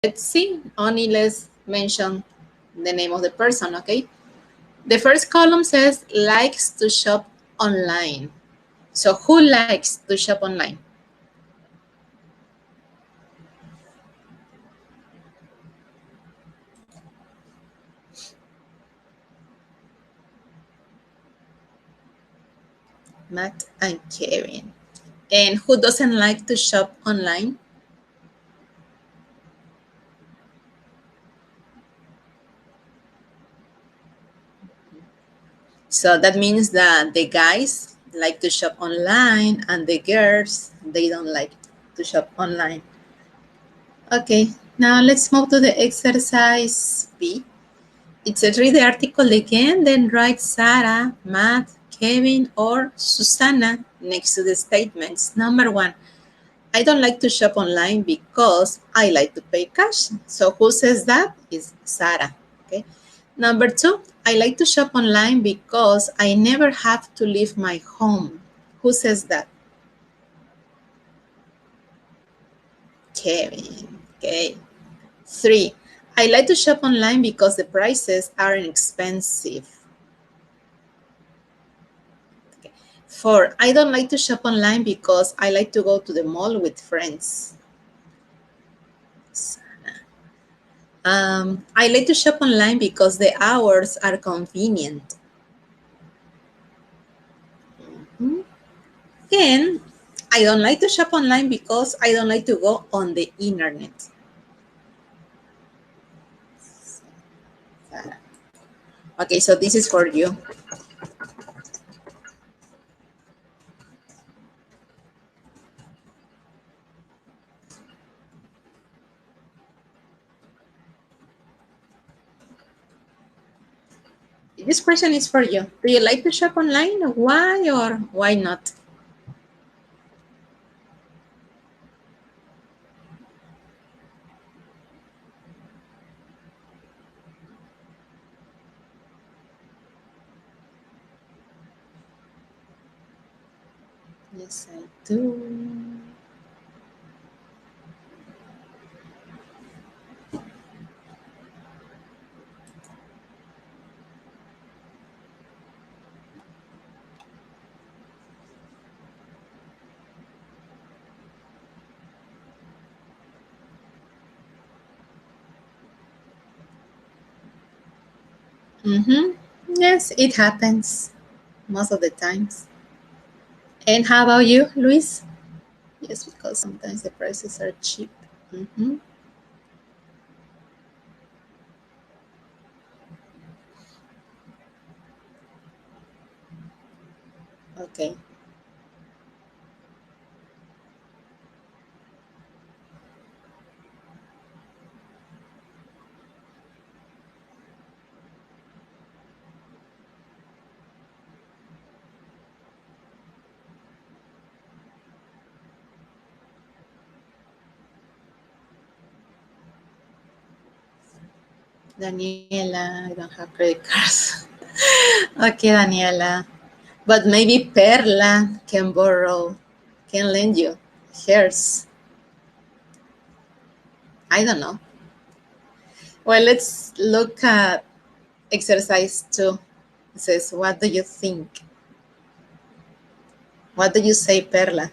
let's see. Only let's mention the name of the person, okay? The first column says likes to shop online. So who likes to shop online? Matt and Karen. And who doesn't like to shop online? So that means that the guys like to shop online and the girls, they don't like to shop online. Okay, now let's move to the exercise B. It says read the article again, then write Sarah, Matt, Kevin, or Susanna next to the statements. Number 1, I don't like to shop online because I like to pay cash. So who says that? Is Sarah. Okay. Number 2, I like to shop online because I never have to leave my home. Who says that? Kevin. Okay. 3, I like to shop online because the prices aren't expensive. 4, I don't like to shop online because I like to go to the mall with friends. I like to shop online because the hours are convenient. And I don't like to shop online because I don't like to go on the internet. Okay, so this is for you. This question is for you. Do you like to shop online? Why or why not? Yes, I do. Yes, it happens most of the times. And how about you, Luis? Yes, because sometimes the prices are cheap. Okay. Daniela, I don't have credit cards. Okay, Daniela. But maybe Perla can borrow, can lend you hers. I don't know. Well, let's look at exercise 2. It says, what do you think? What do you say, Perla?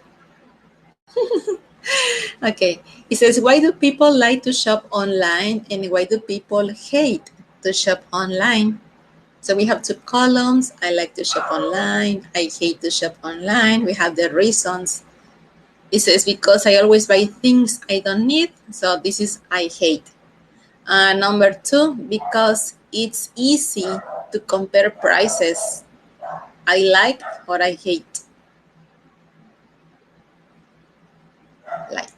Okay. It says, why do people like to shop online and why do people hate to shop online? So we have 2 columns. I like to shop online. I hate to shop online. We have the reasons. It says, because I always buy things I don't need. So this is I hate. Number 2, because it's easy to compare prices. I like or I hate. Like.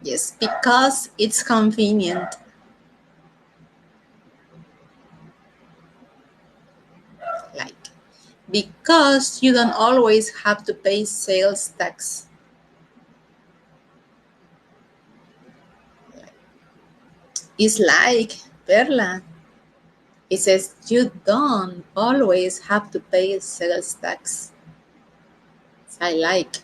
Yes, because it's convenient. Like. Because you don't always have to pay sales tax. Like. It's like, Perla. It says you don't always have to pay sales tax. I like.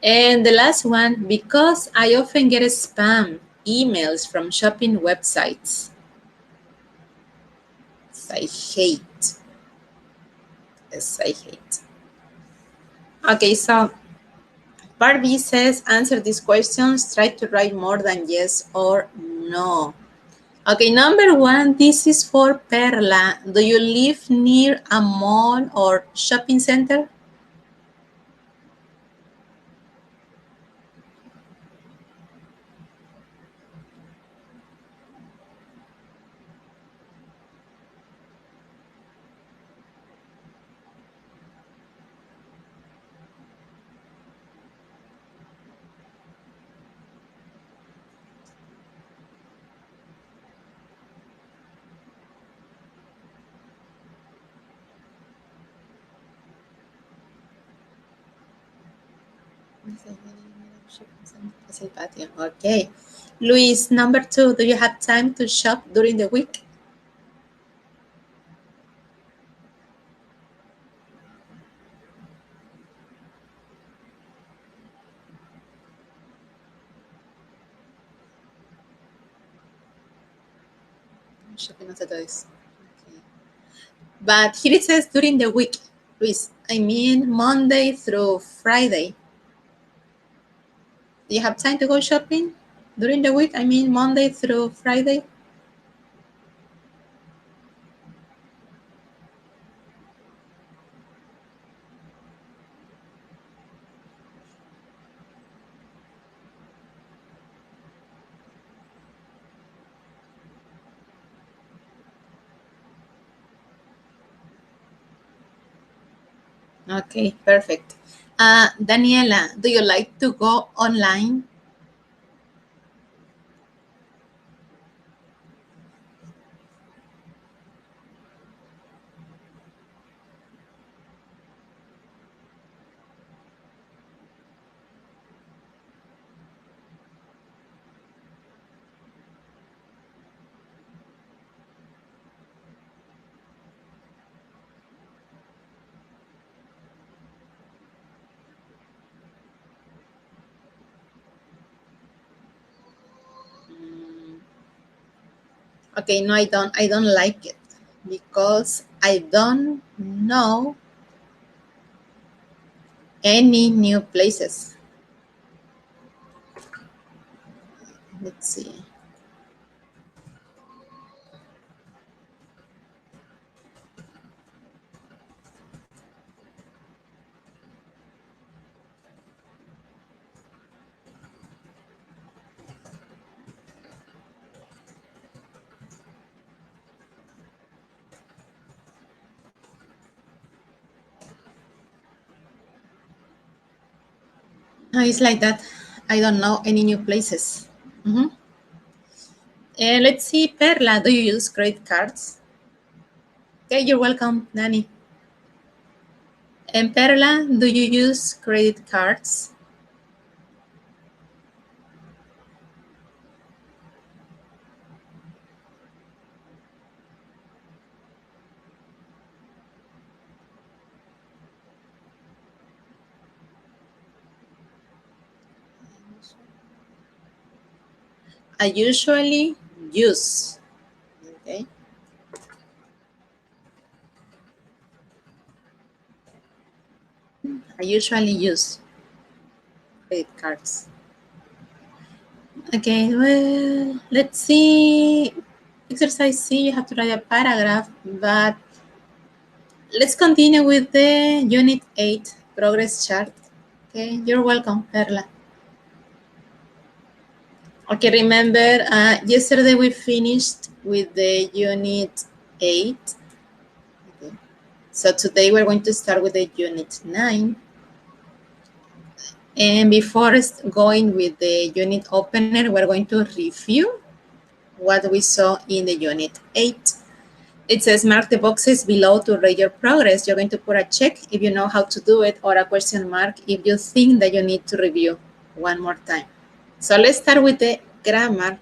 And the last one, because I often get spam emails from shopping websites. I hate. Yes, I hate. Okay, so part B says answer these questions. Try to write more than yes or no. Okay, number one, this is for Perla. Do you live near a mall or shopping center? Okay. Luis, number two, do you have time to shop during the week? Shopping on Saturdays. Okay. But here it says during the week, Luis. I mean Monday through Friday. Do you have time to go shopping during the week? I mean Monday through Friday. Okay, perfect. Daniela, do you like to go online? Okay, no, I don't. I don't like it because I don't know any new places. Let's see. No, it's like that. I don't know any new places. Mm-hmm. Let's see, Perla, do you use credit cards? Okay, you're welcome, Nani. And Perla, do you use credit cards? I usually use. Okay. I usually use credit cards. Okay, well, let's see. Exercise C, you have to write a paragraph, but let's continue with the Unit 8 progress chart. Okay, you're welcome, Perla. Okay, remember, yesterday we finished with the Unit 8. Okay. So today we're going to start with the Unit 9. And before going with the unit opener, we're going to review what we saw in the Unit 8. It says mark the boxes below to rate your progress. You're going to put a check if you know how to do it or a question mark if you think that you need to review one more time. So let's start with the grammar.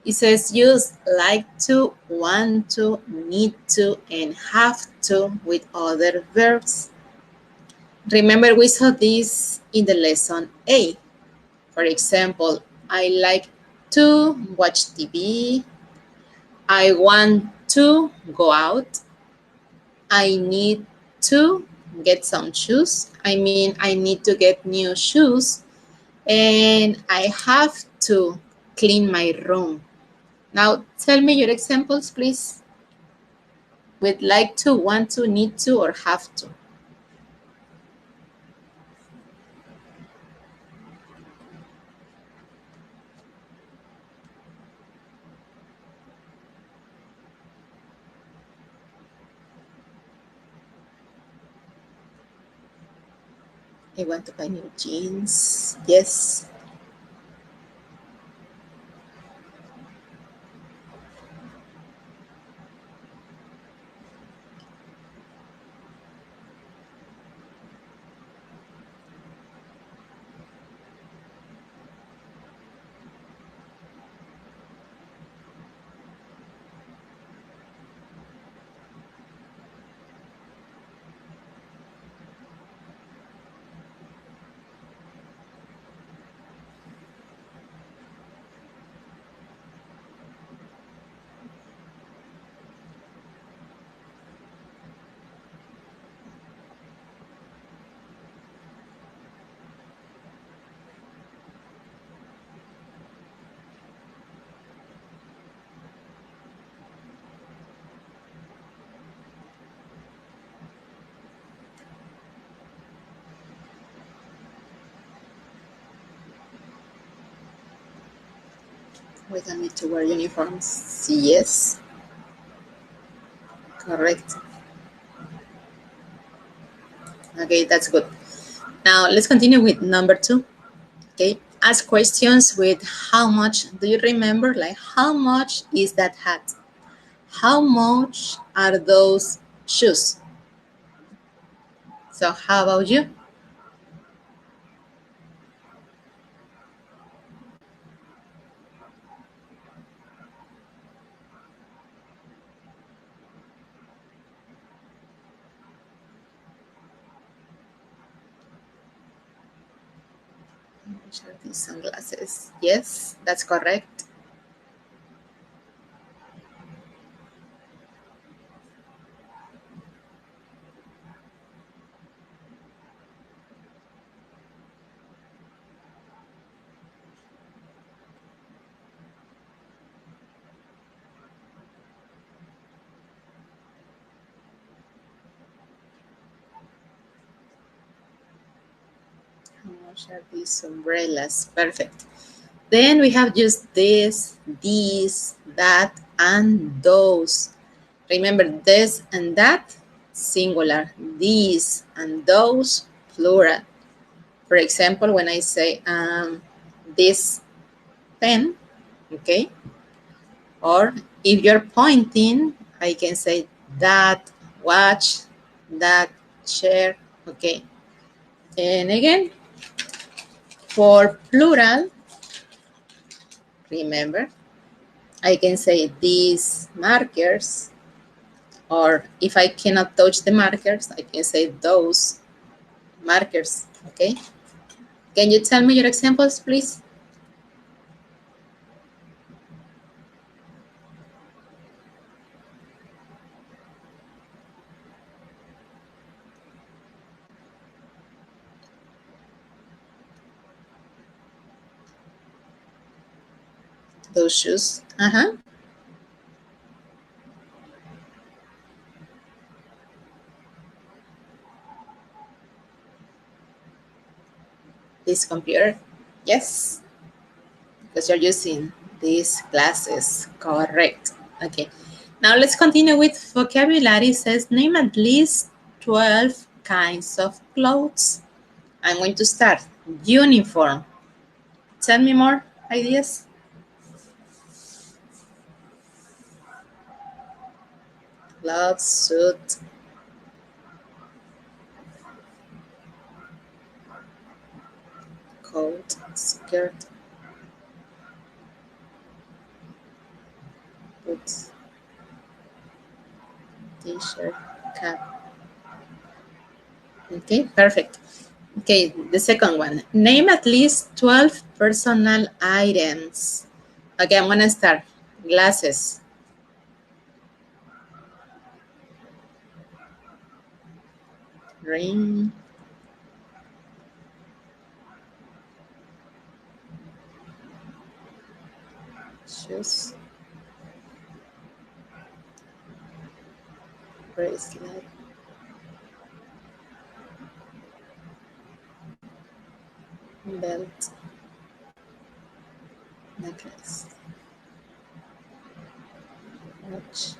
It says use like to, want to, need to, and have to with other verbs. Remember, we saw this in the lesson A. For example, I like to watch TV. I want to go out. I need to get some shoes. I mean, I need to get new shoes. And I have to clean my room. Now, tell me your examples, please. With like to, want to, need to, or have to. I want to buy new jeans. Yes. We don't need to wear uniforms. Yes. Correct. Okay, that's good. Now let's continue with number 2. Okay, ask questions with how much. Do you remember? Like, how much is that hat? How much are those shoes? So, how about you? How much are these sunglasses? Yes, that's correct. How much are these umbrellas? Perfect. Then we have just this, these, that, and those. Remember, this and that, singular. These and those, plural. For example, when I say this pen, okay? Or if you're pointing, I can say that watch, that chair, okay? And again, for plural, remember, I can say these markers, or if I cannot touch the markers, I can say those markers, okay? Can you tell me your examples, please? Those shoes. This computer. Yes, because you're using these glasses. Correct. Okay. Now let's continue with vocabulary. It says name at least 12 kinds of clothes. I'm going to start. Uniform. Tell me more ideas. Clothes, suit, coat, skirt, boots, t-shirt, cap. Okay, perfect. Okay, the second one. Name at least 12 personal items. Okay, I'm gonna start. Glasses, ring, shoes, bracelet, belt, necklace, watch.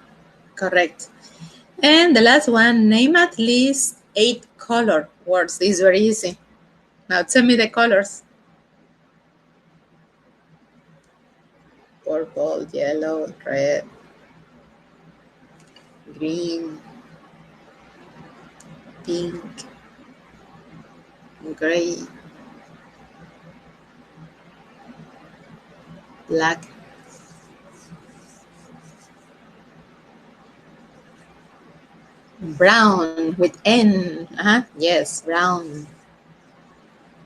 Correct. And the last one, name at least 8 color words. This is very easy. Now tell me the colors. Purple, yellow, red, green, pink, gray, black, brown with N. Yes, brown.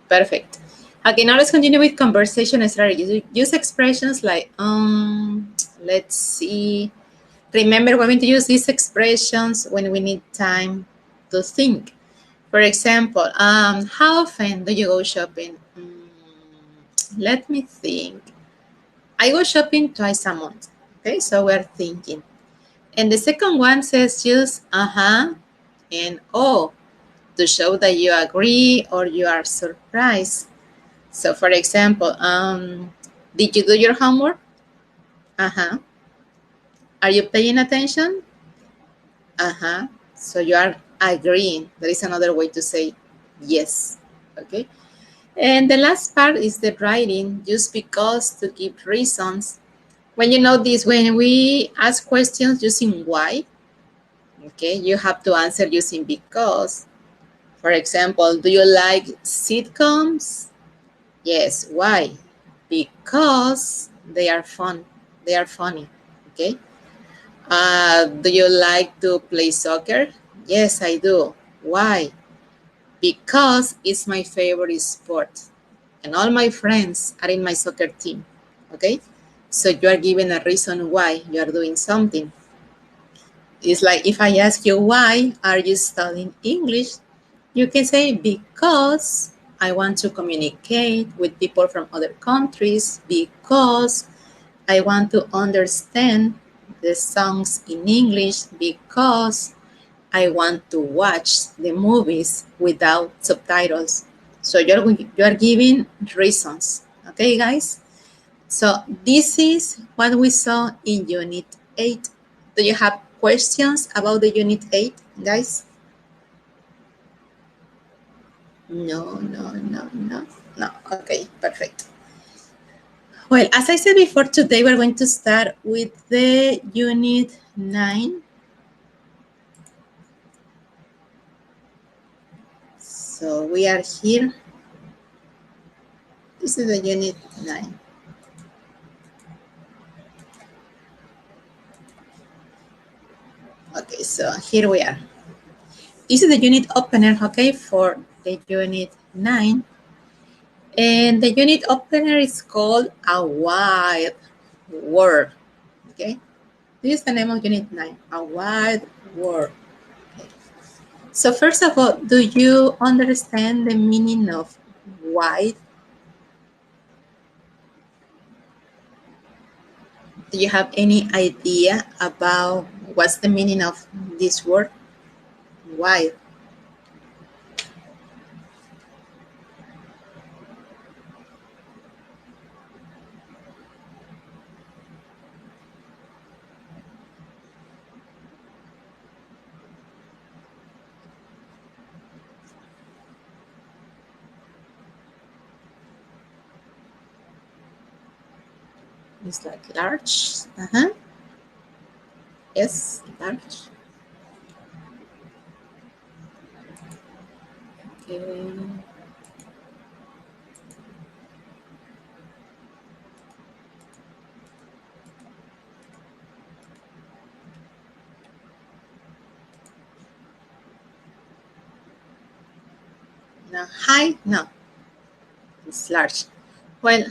Perfect. Okay, now let's continue with conversation strategies. Use expressions like, let's see. Remember, we're going to use these expressions when we need time to think. For example, how often do you go shopping? Let me think. I go shopping twice a month. Okay, so we're thinking. And the second one says use and oh to show that you agree or you are surprised. So, for example, did you do your homework? Uh-huh. Are you paying attention? Uh-huh. So you are agreeing. That is another way to say yes. Okay. And the last part is the writing, just because to give reasons. When you know this, when we ask questions using why, okay, you have to answer using because. For example, do you like sitcoms? Yes. Why? Because they are fun. They are funny. Okay. Do you like to play soccer? Yes, I do. Why? Because it's my favorite sport. And all my friends are in my soccer team. Okay. So you are given a reason why you are doing something. It's like if I ask you why are you studying English, you can say because I want to communicate with people from other countries, because I want to understand the songs in English, because I want to watch the movies without subtitles. So you're giving reasons. Okay, guys? So this is what we saw in Unit 8. Do you have questions about the Unit 8, guys? No, no, no, no, no. Okay, perfect. Well, as I said before, today we're going to start with the Unit 9. So we are here. This is the Unit 9. Okay, so here we are. This is the unit opener, okay, for the Unit 9. And the unit opener is called A Wide World, okay? This is the name of Unit 9, A Wide World. Okay. So first of all, do you understand the meaning of wide? Do you have any idea about what's the meaning of this word, wide? It's like large. Yes, large. Okay. Now, height, no, it's large. Well,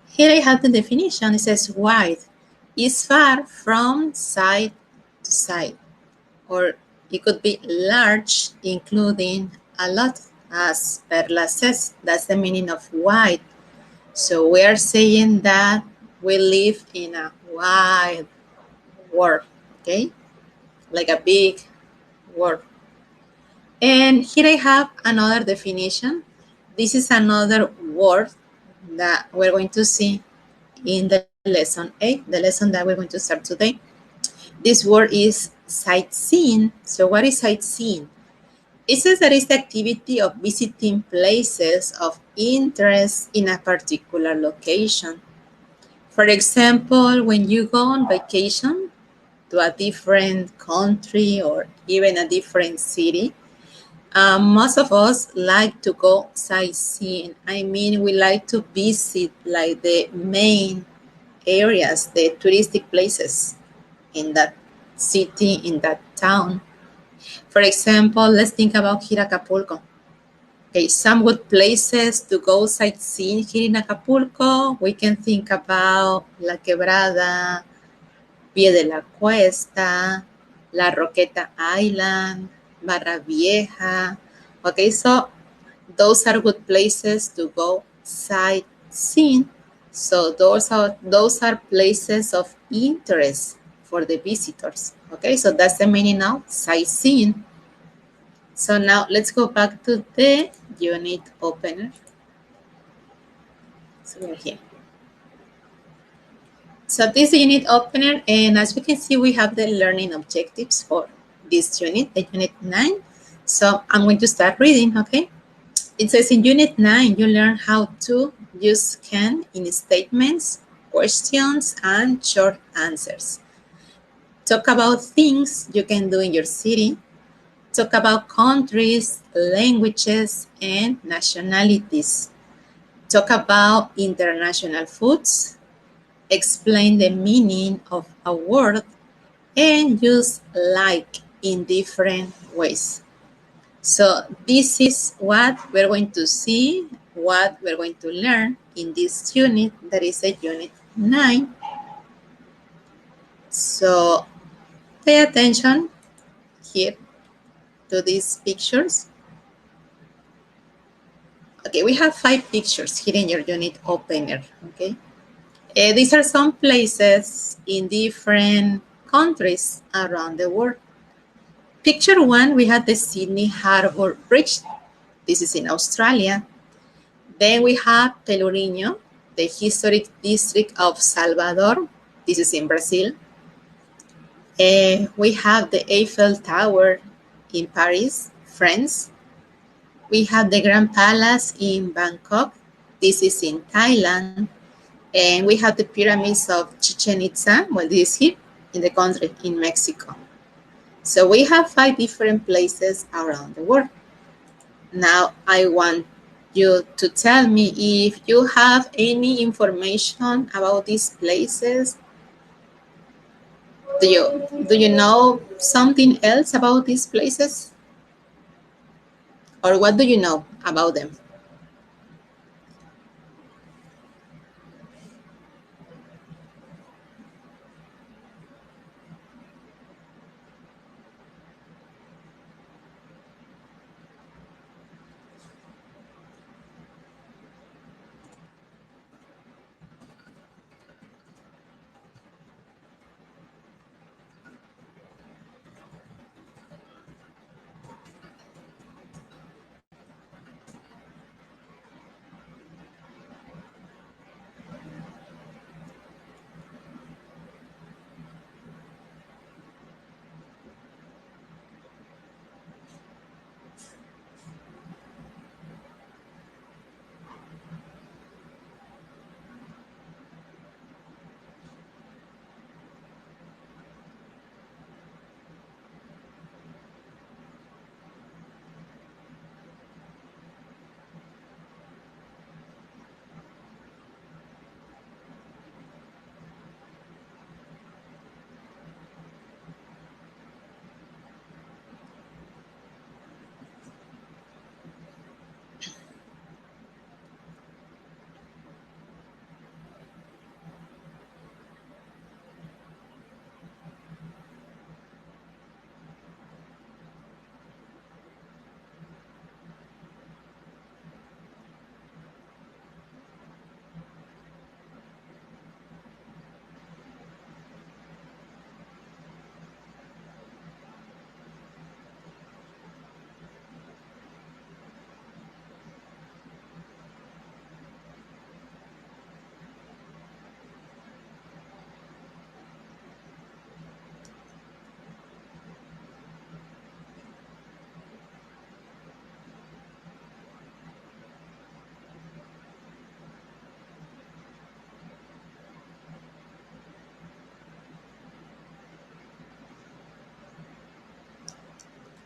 here I have the definition. It says wide is far from side to side, or it could be large, including a lot, as Perla says. That's the meaning of wide. So we are saying that we live in a wide world, okay? Like a big world. And here I have another definition. This is another word that we're going to see in the lesson 8, the lesson that we're going to start today. This word is sightseeing. So what is sightseeing? It says that it's the activity of visiting places of interest in a particular location. For example, when you go on vacation to a different country or even a different city, most of us like to go sightseeing. I mean, we like to visit like the main areas, the touristic places in that city, in that town. For example, let's think about here Acapulco. Okay, some good places to go sightseeing here in Acapulco. We can think about La Quebrada, Pie de la Cuesta, La Roqueta Island, Barra Vieja. Okay, so those are good places to go sightseeing. So those are places of interest for the visitors. Okay, so that's the meaning of sightseeing. So now let's go back to the unit opener. So we're here. So this is the unit opener, and as you can see, we have the learning objectives for this unit, the unit 9. So I'm going to start reading, okay? It says in unit 9, you learn how to use can in statements, questions, and short answers. Talk about things you can do in your city. Talk about countries, languages, and nationalities. Talk about international foods. Explain the meaning of a word and use like in different ways. So this is what we're going to see, what we're going to learn in this unit, that is a unit 9. So pay attention here to these pictures. Okay, we have 5 pictures here in your unit opener, okay? These are some places in different countries around the world. Picture 1, we have the Sydney Harbour Bridge. This is in Australia. Then we have Pelourinho, the historic district of Salvador. This is in Brazil. We have the Eiffel Tower in Paris, France. We have the Grand Palace in Bangkok. This is in Thailand. And we have the pyramids of Chichen Itza, well, this is here in the country, in Mexico. So we have 5 different places around the world. Now I want you to tell me if you have any information about these places. Do you know something else about these places? Or what do you know about them?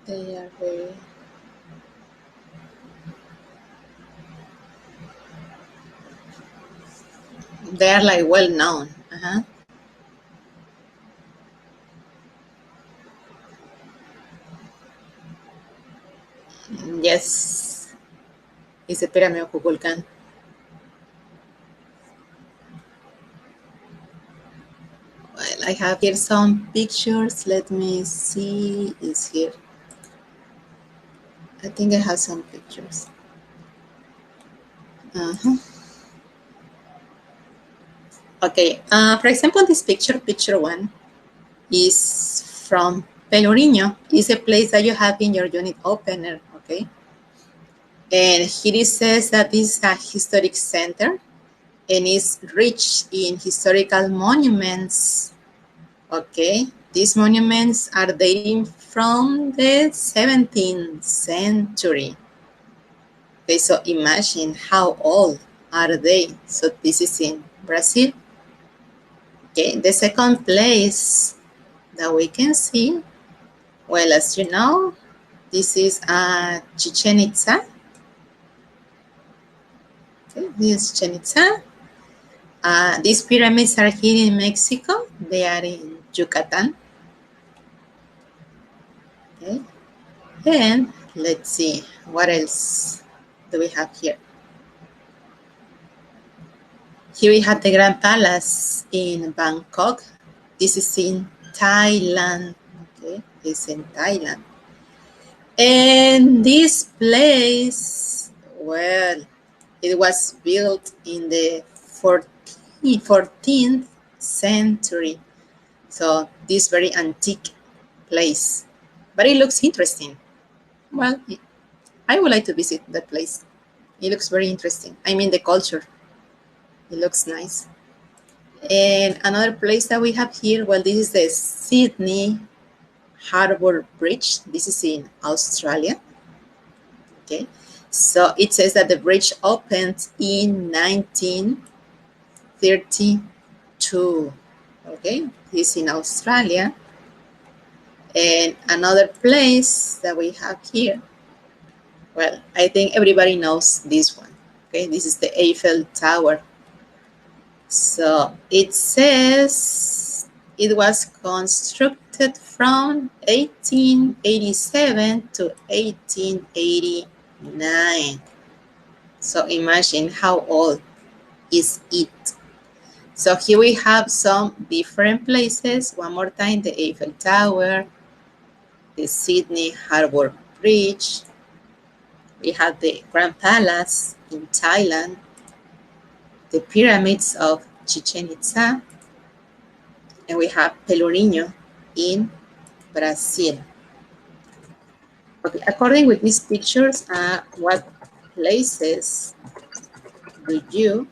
They are very... They are like well known. Yes, it's the pyramid of Kukulkan. Well, I have here some pictures. Let me see. Is here. I think I have some pictures. Okay. For example, this picture, picture one, is from Pelourinho. It's a place that you have in your unit opener. Okay. And here it says that this is a historic center and is rich in historical monuments. Okay, these monuments are dating from the 17th century. Okay, so imagine how old are they. So this is in Brazil. Okay, the second place that we can see, well, as you know, this is Chichen Itza. Okay, this is Chichen Itza. These pyramids are here in Mexico. They are in Yucatan. Okay. And let's see, what else do we have here? Here we have the Grand Palace in Bangkok. This is in Thailand. Okay, it's in Thailand. And this place, well, it was built in the 14th century. So this very antique place, but it looks interesting. Well, I would like to visit that place. It looks very interesting. I mean, the culture. It looks nice. And another place that we have here, well, this is the Sydney Harbour Bridge. This is in Australia. Okay. So it says that the bridge opened in 1932. Okay. This is in Australia. And another place that we have here, well, I think everybody knows this one. Okay. This is the Eiffel Tower. So it says it was constructed from 1887 to 1889. So imagine how old is it. So here we have some different places. One more time, the Eiffel Tower, the Sydney Harbour Bridge. We have the Grand Palace in Thailand, the pyramids of Chichen Itza, and we have Pelourinho in Brazil. Okay, according with these pictures, what places do you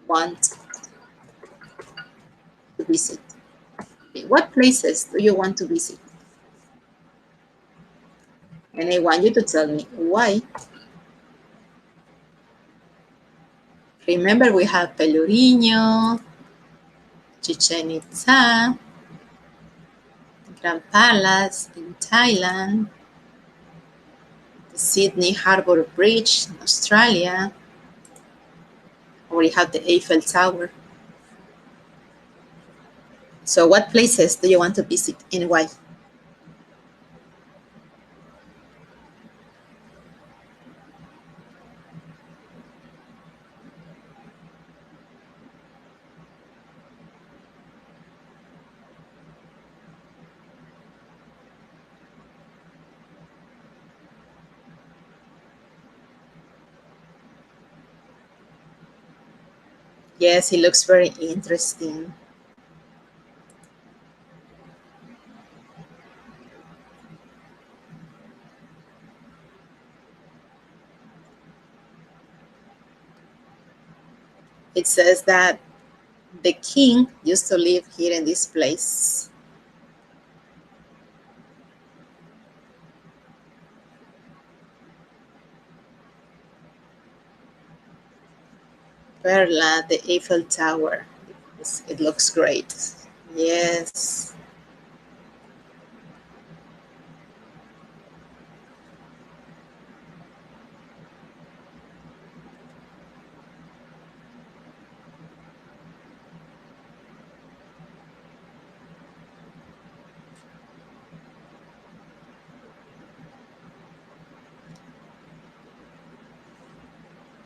want to visit? Okay, what places do you want to visit? And I want you to tell me why. Remember, we have Pelourinho, Chichen Itza, Grand Palace in Thailand, the Sydney Harbour Bridge in Australia, or we have the Eiffel Tower. So what places do you want to visit and why? Yes, it looks very interesting. It says that the king used to live here in this place. Perla, the Eiffel Tower. It looks great. Yes.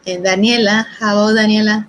And Daniela, how about Daniela?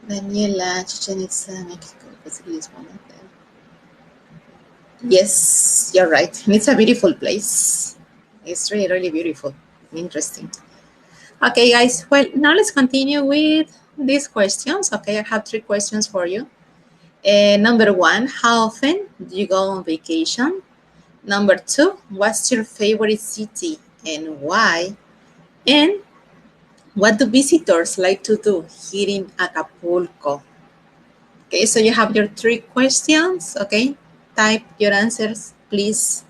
Daniela, Chichen Itza, Mexico, possibly is one of them. Yes, you're right. And it's a beautiful place. It's really, really beautiful. Interesting. Okay, guys. Well, now let's continue with these questions. Okay, I have 3 questions for you. Number 1, how often do you go on vacation? Number 2, what's your favorite city and why? And what do visitors like to do here in Acapulco? Okay, so you have your 3 questions. Okay, type your answers, please.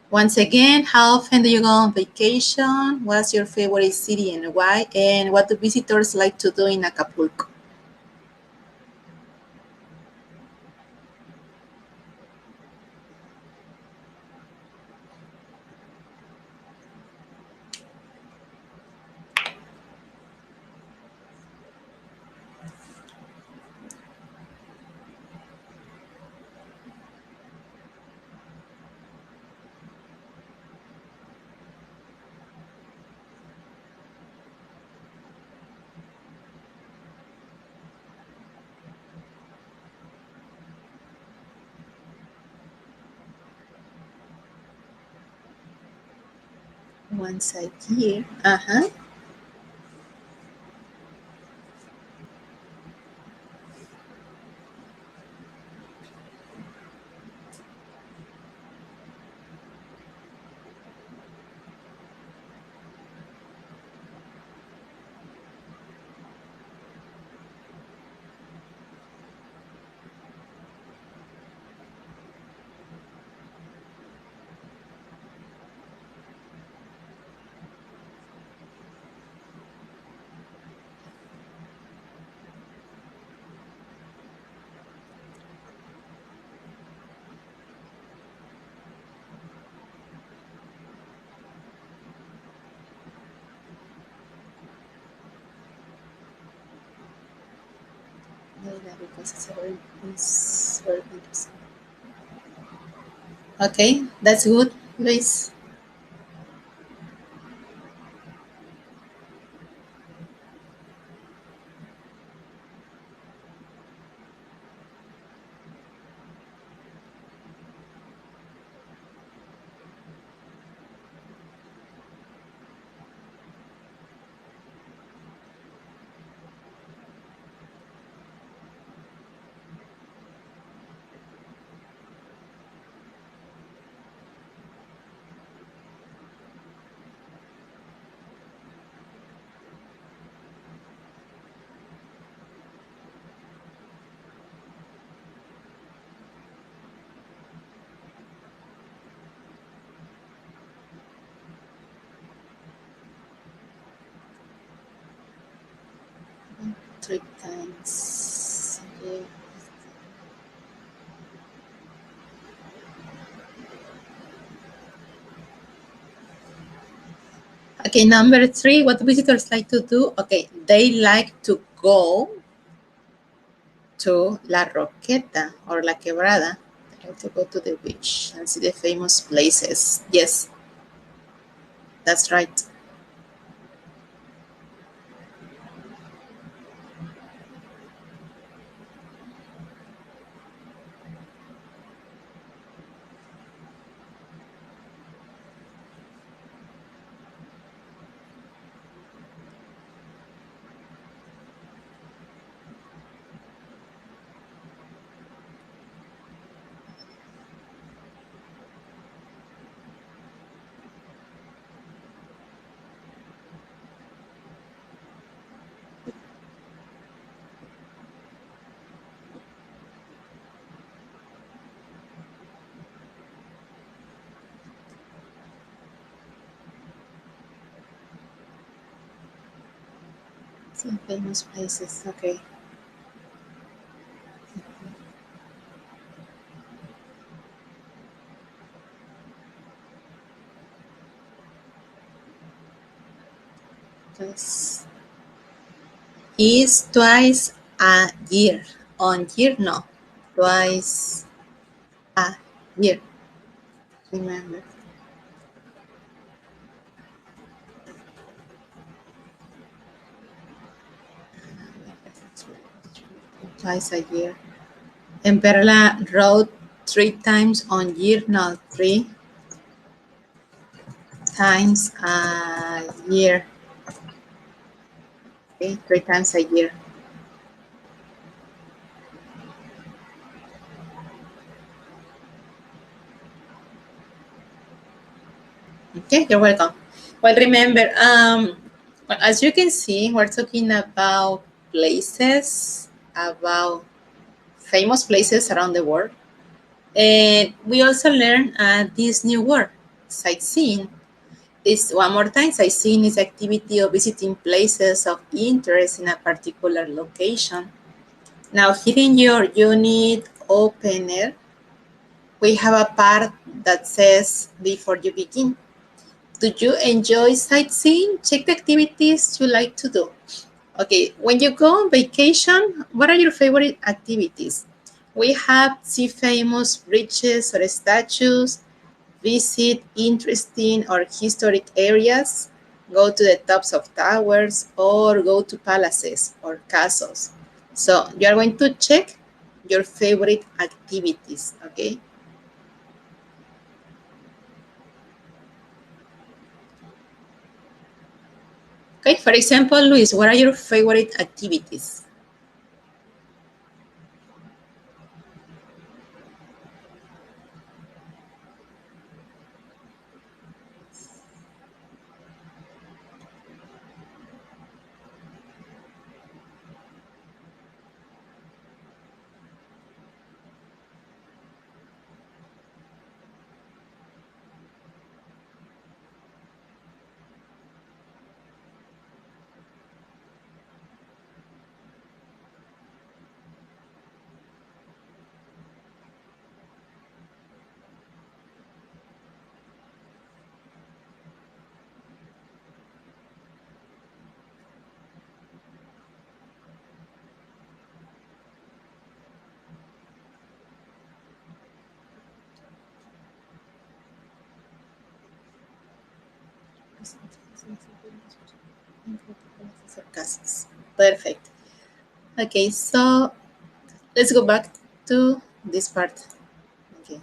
Once again, how often do you go on vacation? What's your favorite city and why? And what do visitors like to do in Acapulco? Once a year. Uh-huh. No, that because it's very interesting. Okay, that's good, Luis. Three times. Yeah. Okay, number 3, what visitors like to do? Okay, they like to go to La Roqueta or La Quebrada. I have to go to the beach and see the famous places. Yes, that's right. Some famous places. Okay. Twice. Is twice a year. On year, no. Twice a year. Remember. Twice a year. And Perla wrote 3 times on year, not 3 times a year. Okay, 3 times a year. Okay, you're welcome. Well, remember, as you can see, we're talking about places, about famous places around the world. And we also learned this new word, sightseeing. This one more time, sightseeing is activity of visiting places of interest in a particular location. Now, here in your unit opener, we have a part that says before you begin. Do you enjoy sightseeing? Check the activities you like to do. Okay, when you go on vacation, what are your favorite activities? We have see famous bridges or statues, visit interesting or historic areas, go to the tops of towers, or go to palaces or castles. So you are going to check your favorite activities, okay? Okay, for example, Luis, what are your favorite activities? Perfect. Okay, so let's go back to this part. Okay.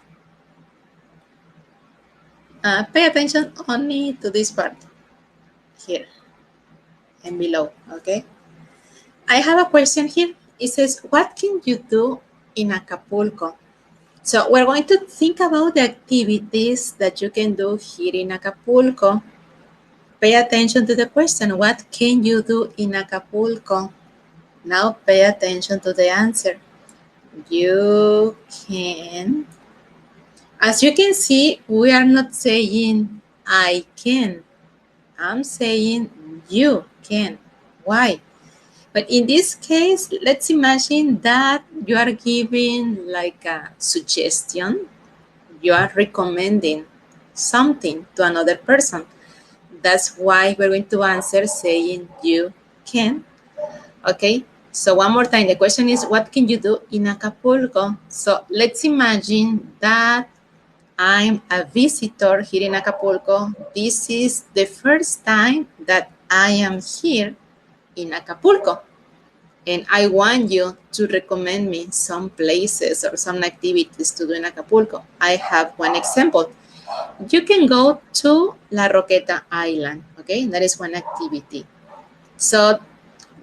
Pay attention only to this part here and below. Okay. I have a question here. It says, what can you do in Acapulco? So we're going to think about the activities that you can do here in Acapulco. Pay attention to the question. What can you do in Acapulco? Now pay attention to the answer. You can. As you can see, we are not saying I can. I'm saying you can. Why? But in this case, let's imagine that you are giving like a suggestion. You are recommending something to another person. That's why we're going to answer saying you can. Okay. So one more time, the question is, what can you do in Acapulco? So let's imagine that I'm a visitor here in Acapulco. This is the first time that I am here in Acapulco. And I want you to recommend me some places or some activities to do in Acapulco. I have one example. You can go to La Roqueta Island, okay? That is one activity. So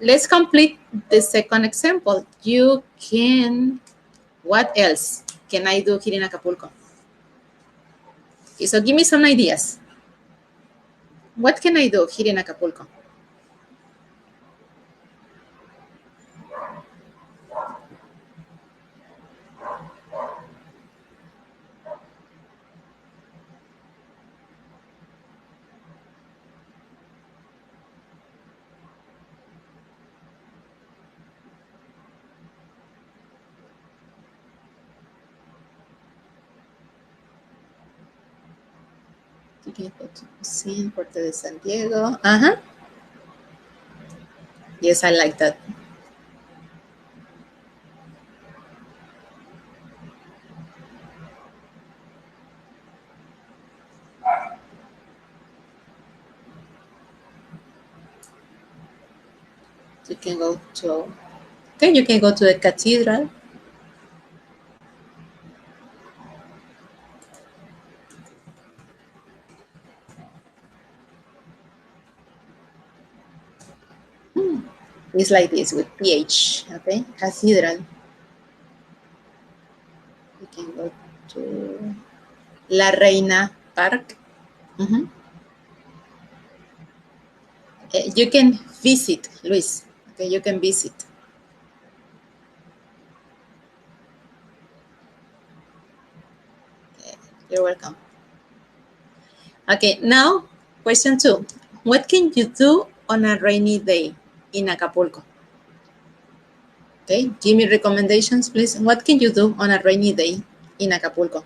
let's complete the second example. You can, what else can I do here in Acapulco? Okay, so give me some ideas. What can I do here in Acapulco? You can go to Museum, Puerto de San Diego. Uh-huh. Yes, I like that. You can go to, okay, you can go to the cathedral. It's like this with PH, okay? Cathedral. You can go to La Reina Park. Mhm. You can visit, Luis. Okay, you can visit. Okay, you're welcome. Okay, now question 2. What can you do on a rainy day in Acapulco? Okay, give me recommendations, please. What can you do on a rainy day in Acapulco?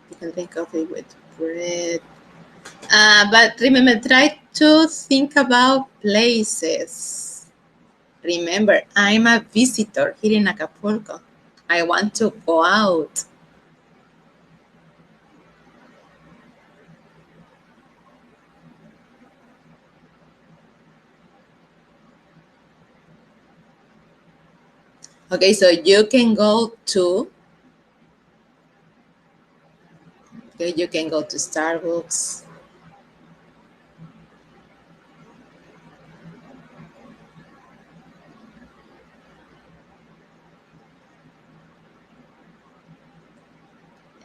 You can drink coffee with bread. But remember, try to think about places. Remember, I'm a visitor here in Acapulco. I want to go out. Okay, so you can go to, okay, you can go to Starbucks.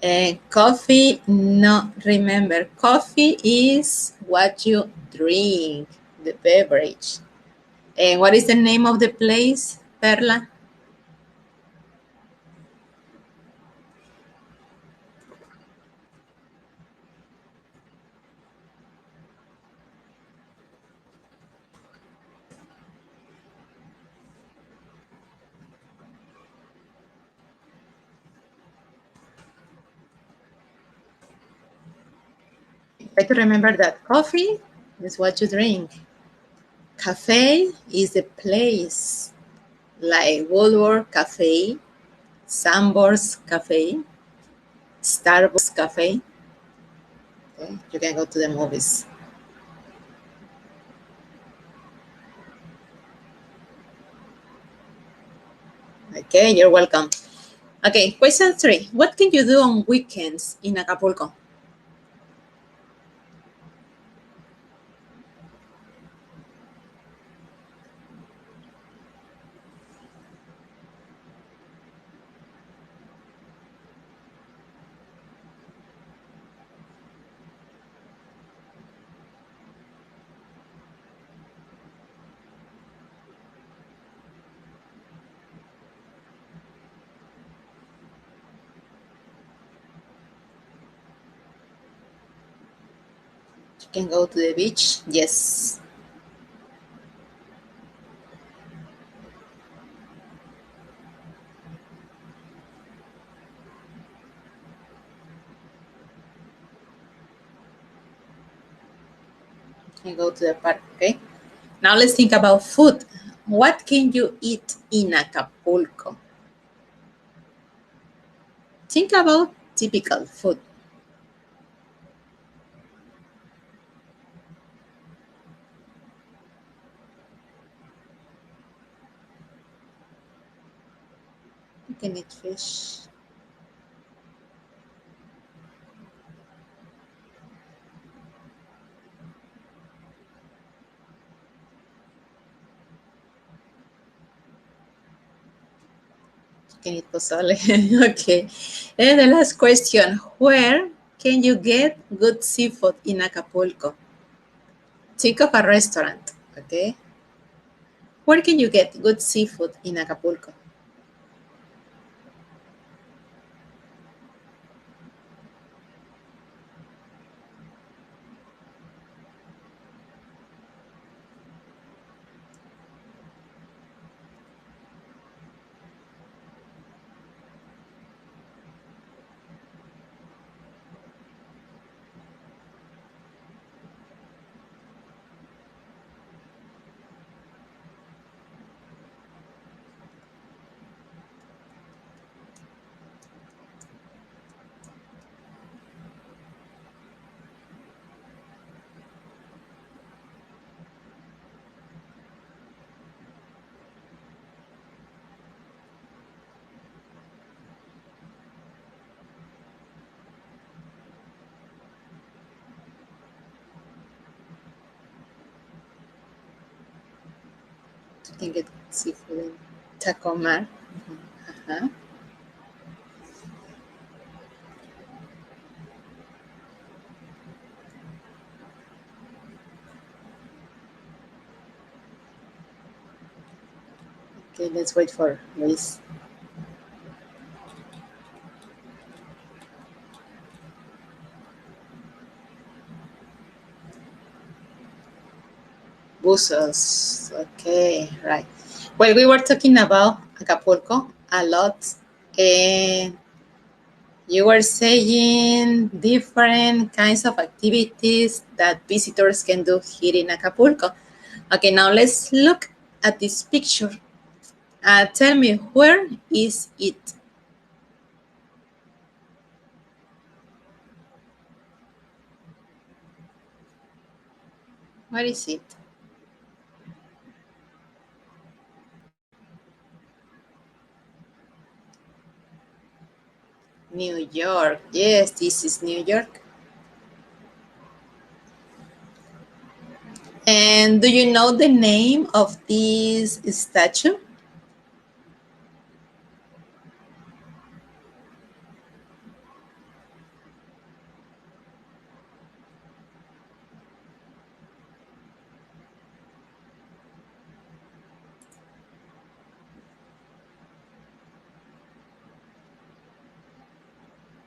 And coffee, no, remember, coffee is what you drink, the beverage. And what is the name of the place, Perla? Try to remember that coffee is what you drink. Cafe is the place, like Woolworth Cafe, Sambors Cafe, Starbucks Cafe. Okay, you can go to the movies. Okay, you're welcome. Okay, question 3. What can you do on weekends in Acapulco? You can go to the beach. Yes. You can go to the park. Okay. Now let's think about food. What can you eat in Acapulco? Think about typical food. You can eat fish. You can eat pozole. Okay. And the last question. Where can you get good seafood in Acapulco? Think of a restaurant. Okay. Where can you get good seafood in Acapulco? You can get seafood in Tacomar. Uh-huh. Okay, let's wait for Luis. Buzos. Okay, right. Well, we were talking about Acapulco a lot, and you were saying different kinds of activities that visitors can do here in Acapulco. Okay, now let's look at this picture. Tell me, where is it? Where is it? New York. Yes, this is New York. And do you know the name of this statue?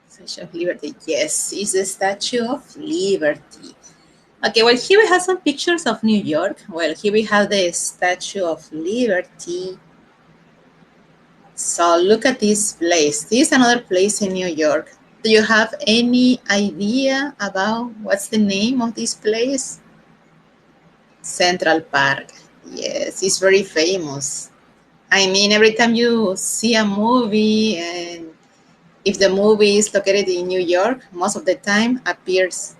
Statue of Liberty. Yes, it's the Statue of Liberty. Okay, well, here we have some pictures of New York. Well, here we have the Statue of Liberty. So look at this place. This is another place in New York. Do you have any idea about what's the name of this place? Central Park. Yes, it's very famous. I mean, every time you see a movie, and if the movie is located in New York, most of the time appears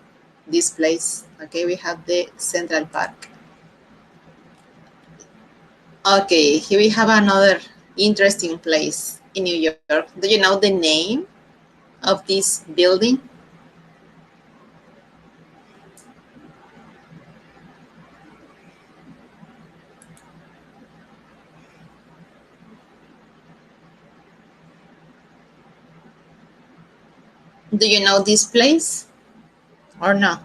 this place. Okay, we have the Central Park. Okay, here we have another interesting place in New York. Do you know the name of this building? Do you know this place or no?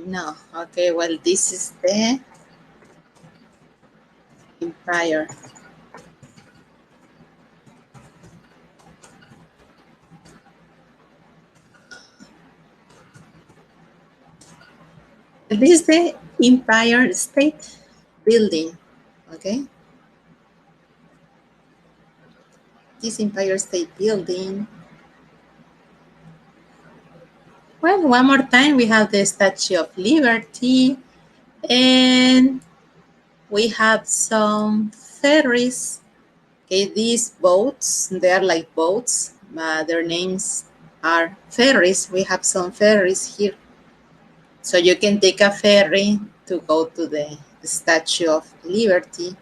No. Okay, well, this is the Empire. This is the Empire State Building, okay? This Empire State Building. Well, one more time, we have the Statue of Liberty, and we have some ferries. Okay, these boats, they are like boats, but their names are ferries. We have some ferries here. So you can take a ferry to go to the Statue of Liberty.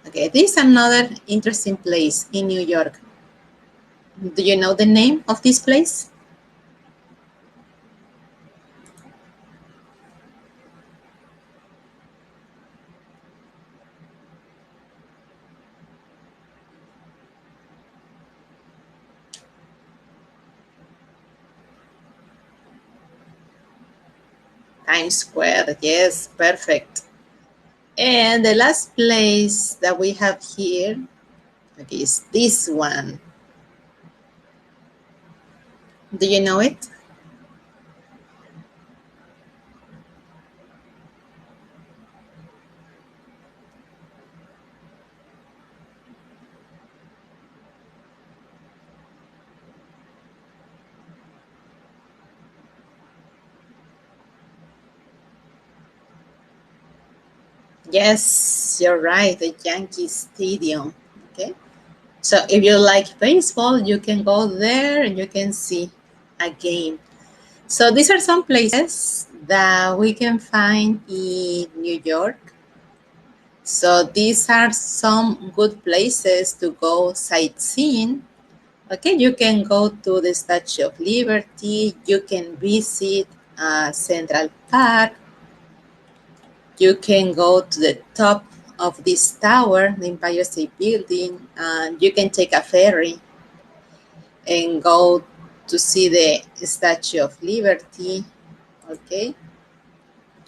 Okay, this is another interesting place in New York. Do you know the name of this place? Times Square, yes, perfect. And the last place that we have here, okay, is this one. Do you know it? Yes, you're right, the Yankee Stadium. Okay. So if you like baseball, you can go there and you can see a game. So these are some places that we can find in New York. So these are some good places to go sightseeing. Okay, you can go to the Statue of Liberty. You can visit Central Park. You can go to the top of this tower, the Empire State Building, and you can take a ferry and go to see the Statue of Liberty. Okay,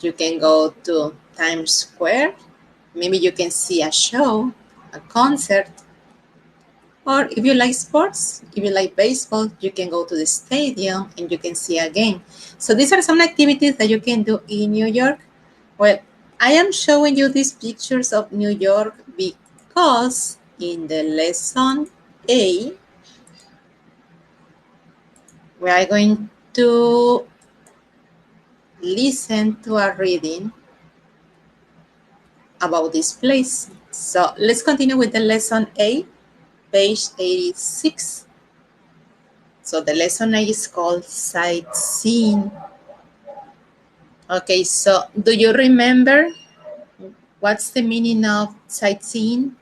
you can go to Times Square. Maybe you can see a show, a concert. Or if you like sports, if you like baseball, you can go to the stadium and you can see a game. So these are some activities that you can do in New York. Well, I am showing you these pictures of New York because in the lesson A, we are going to listen to a reading about this place. So let's continue with the lesson A, page 86. So the lesson A is called Sightseeing. Okay, so do you remember what's the meaning of sightseeing?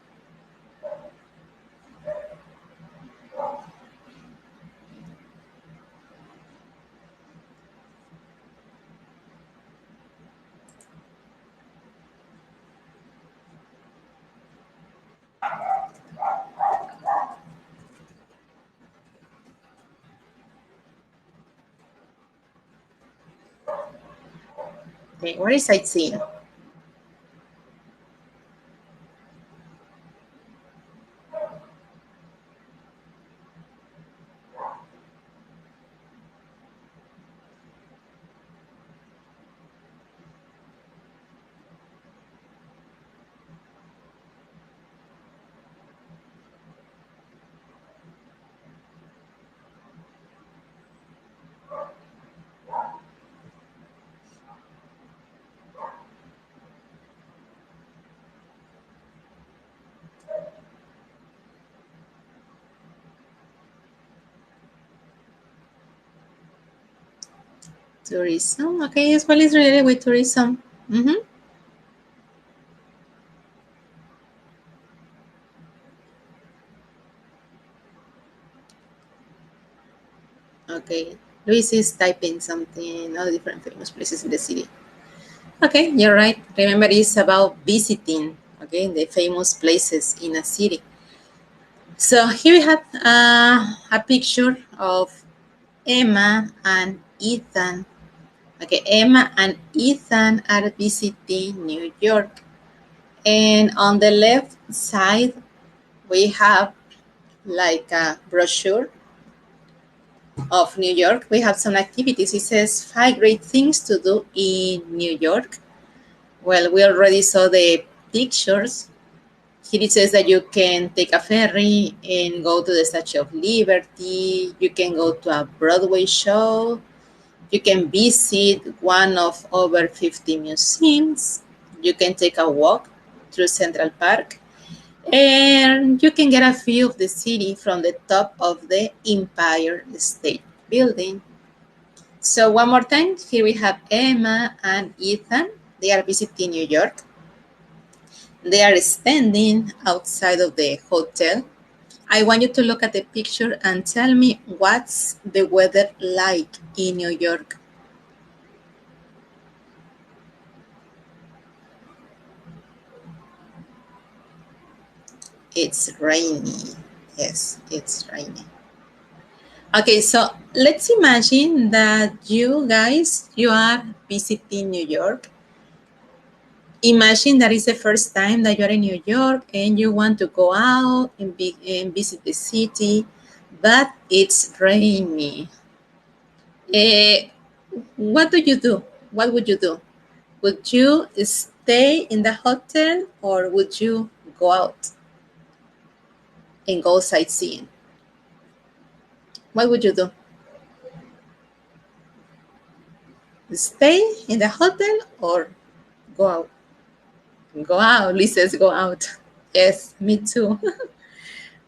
Okay, what is sightseeing? Tourism. Okay, as well is related with tourism. Mm-hmm. Okay, Luis is typing something, all the different famous places in the city. Okay, you're right. Remember, it's about visiting, okay, the famous places in a city. So here we have a picture of Emma and Ethan. Okay, Emma and Ethan are visiting New York. And on the left side, we have like a brochure of New York. We have some activities. It says 5 great things to do in New York. Well, we already saw the pictures. Here it says that you can take a ferry and go to the Statue of Liberty. You can go to a Broadway show. You can visit one of over 50 museums. You can take a walk through Central Park. And you can get a view of the city from the top of the Empire State Building. So one more time, here we have Emma and Ethan. They are visiting New York. They are standing outside of the hotel. I want you to look at the picture and tell me what's the weather like in New York. It's rainy. Yes, it's rainy. Okay, so let's imagine that you guys, you are visiting New York. Imagine that is the first time that you're in New York and you want to go out and visit the city, but it's rainy. Eh, what do you do? What would you do? Would you stay in the hotel or would you go out and go sightseeing? What would you do? Stay in the hotel or go out? Go out. Lee says go out. Yes, me too.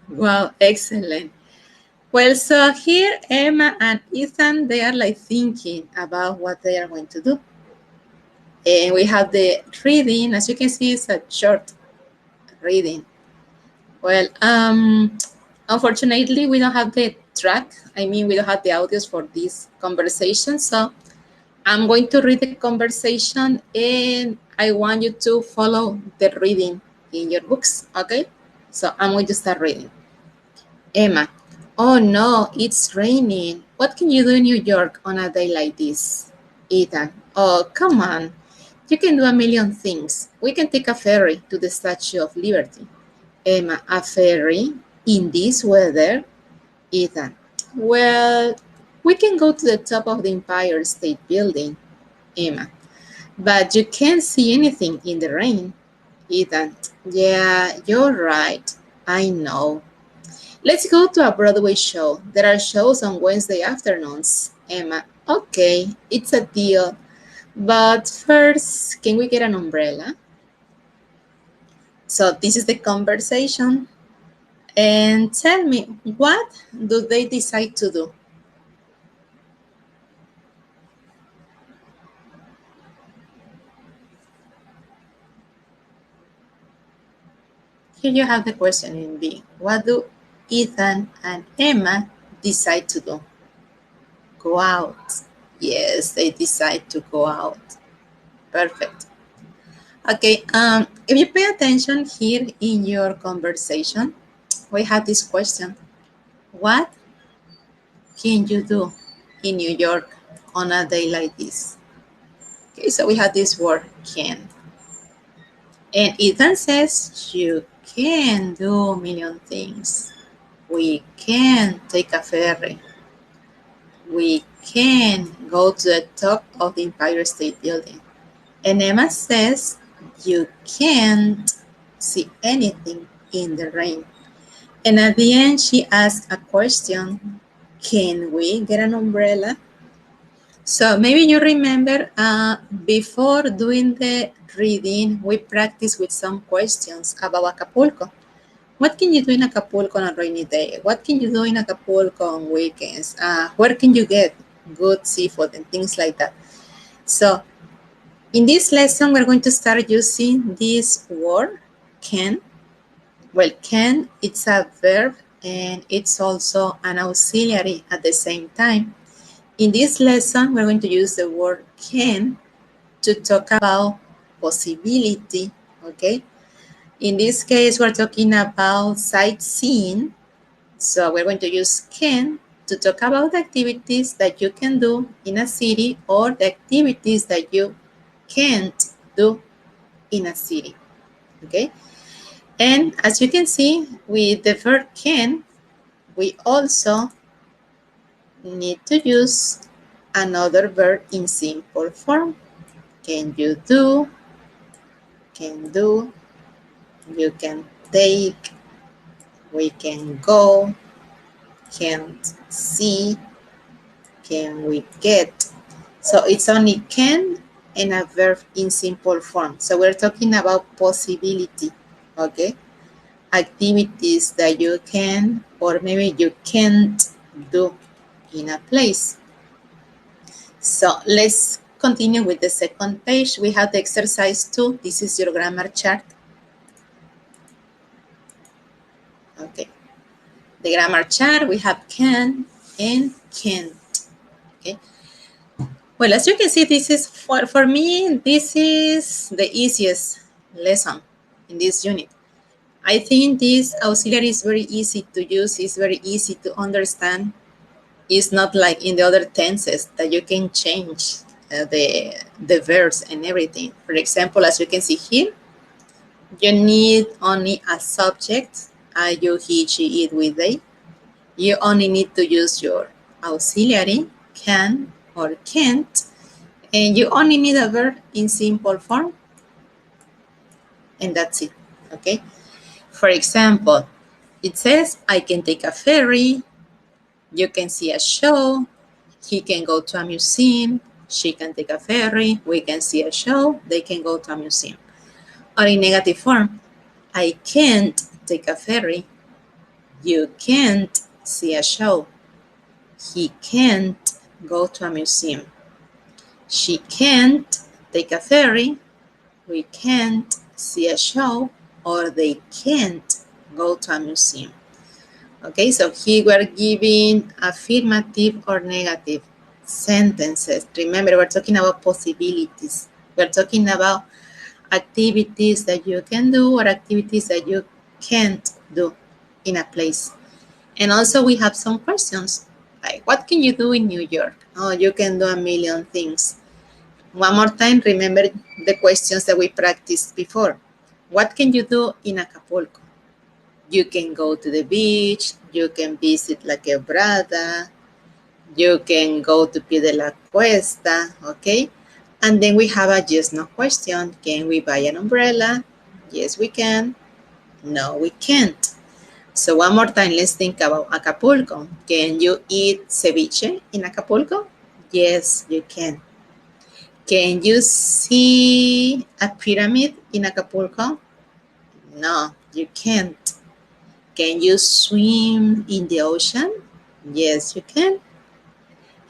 Wow, excellent. Well, so here Emma and Ethan, they are like thinking about what they are going to do. And we have the reading. As you can see, it's a short reading. Well, unfortunately, we don't have the track. I mean, we don't have the audios for this conversation. So I'm going to read the conversation and I want you to follow the reading in your books, okay? So I'm going to start reading. Emma, oh no, it's raining. What can you do in New York on a day like this? Ethan, oh, come on. You can do a million things. We can take a ferry to the Statue of Liberty. Emma, a ferry in this weather? Ethan, well, we can go to the top of the Empire State Building. Emma, but you can't see anything in the rain. Ethan, yeah, you're right. I know. Let's go to a Broadway show. There are shows on Wednesday afternoons. Emma, okay, it's a deal. But first, can we get an umbrella? So this is the conversation. And tell me, what do they decide to do? Here you have the question in B. What do Ethan and Emma decide to do? Go out. Yes, they decide to go out. Perfect. Okay, if you pay attention here in your conversation, we have this question. What can you do in New York on a day like this? Okay, so we have this word can. And Ethan says you can do a million things. We can take a ferry. We can go to the top of the Empire State Building. And Emma says you can't see anything in the rain. And at the end, she asks a question. Can we get an umbrella? So maybe you remember before doing the reading, we practiced with some questions about Acapulco. What can you do in Acapulco on a rainy day? What can you do in Acapulco on weekends? Where can you get good seafood and things like that? So in this lesson, we're going to start using this word, can. Well, can, it's a verb and it's also an auxiliary at the same time. In this lesson, we're going to use the word can to talk about possibility, okay? In this case, we're talking about sightseeing. So we're going to use can to talk about the activities that you can do in a city or the activities that you can't do in a city. Okay? And as you can see, with the verb can, we also need to use another verb in simple form. Can you do? Can do. You can take. We can go. Can't see. Can we get? So it's only can and a verb in simple form. So we're talking about possibility, okay? Activities that you can or maybe you can't do in a place. So let's continue with the second page. We have the exercise 2. This is your grammar chart. Okay. The grammar chart, we have can and can't. Okay. Well, as you can see, this is, for me, this is the easiest lesson in this unit. I think this auxiliary is very easy to use. It's very easy to understand. It's not like in the other tenses that you can change the verbs and everything. For example, as you can see here, you need only a subject, I, you, he, she, it, we, they. You only need to use your auxiliary, can or can't, and you only need a verb in simple form, and that's it, okay? For example, it says, I can take a ferry, you can see a show, he can go to a museum, she can take a ferry, we can see a show, they can go to a museum. Or in negative form, I can't take a ferry, you can't see a show, he can't go to a museum, she can't take a ferry, we can't see a show, or they can't go to a museum. Okay, so here we're giving affirmative or negative sentences. Remember, we're talking about possibilities. We're talking about activities that you can do or activities that you can't do in a place. And also we have some questions like, what can you do in New York? Oh, you can do a million things. One more time, remember the questions that we practiced before. What can you do in Acapulco? You can go to the beach, you can visit La Quebrada, you can go to Pie de la Cuesta, okay? And then we have a yes, no question. Can we buy an umbrella? Yes, we can. No, we can't. So one more time, let's think about Acapulco. Can you eat ceviche in Acapulco? Yes, you can. Can you see a pyramid in Acapulco? No, you can't. Can you swim in the ocean? Yes, you can.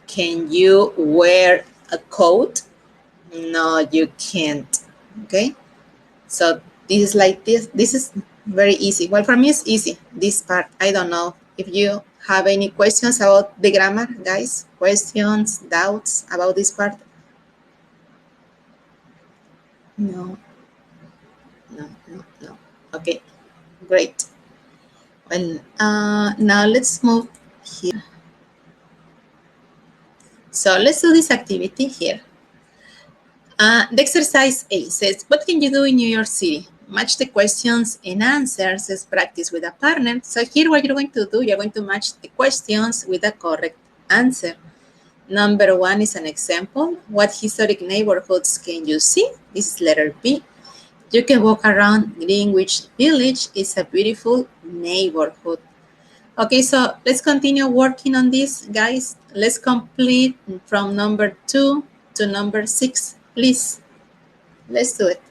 Can you wear a coat? No, you can't. Okay? So this is like this. This is very easy. Well, for me, it's easy, this part. I don't know if you have any questions about the grammar, guys. Questions, doubts about this part? No, no. Okay, great. Well, now let's move here. So let's do this activity here. The exercise A says, what can you do in New York City? Match the questions and answers as practice with a partner. So here what you're going to do, you're going to match the questions with the correct answer. Number 1 is an example. What historic neighborhoods can you see? This is letter B. You can walk around Greenwich Village. It's a beautiful neighborhood. Okay, so let's continue working on this, guys. Let's complete from number 2 to number 6, please. Let's do it.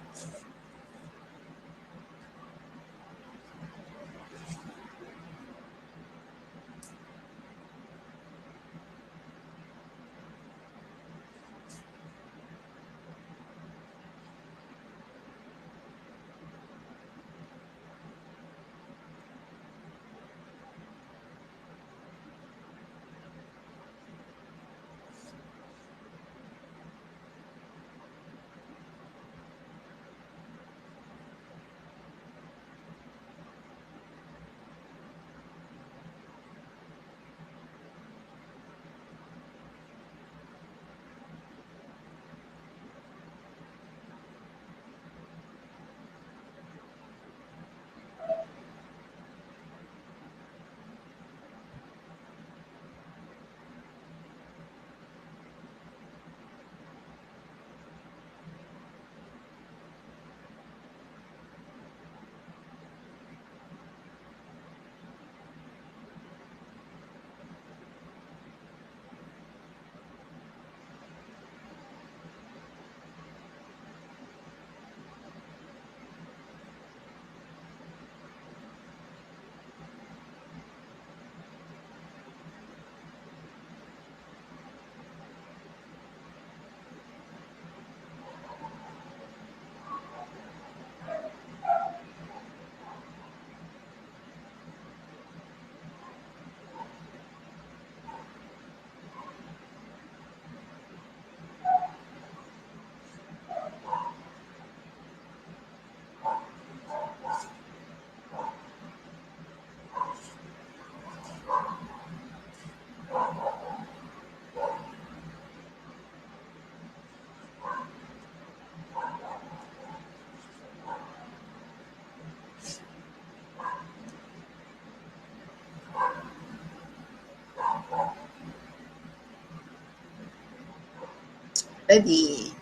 Ready.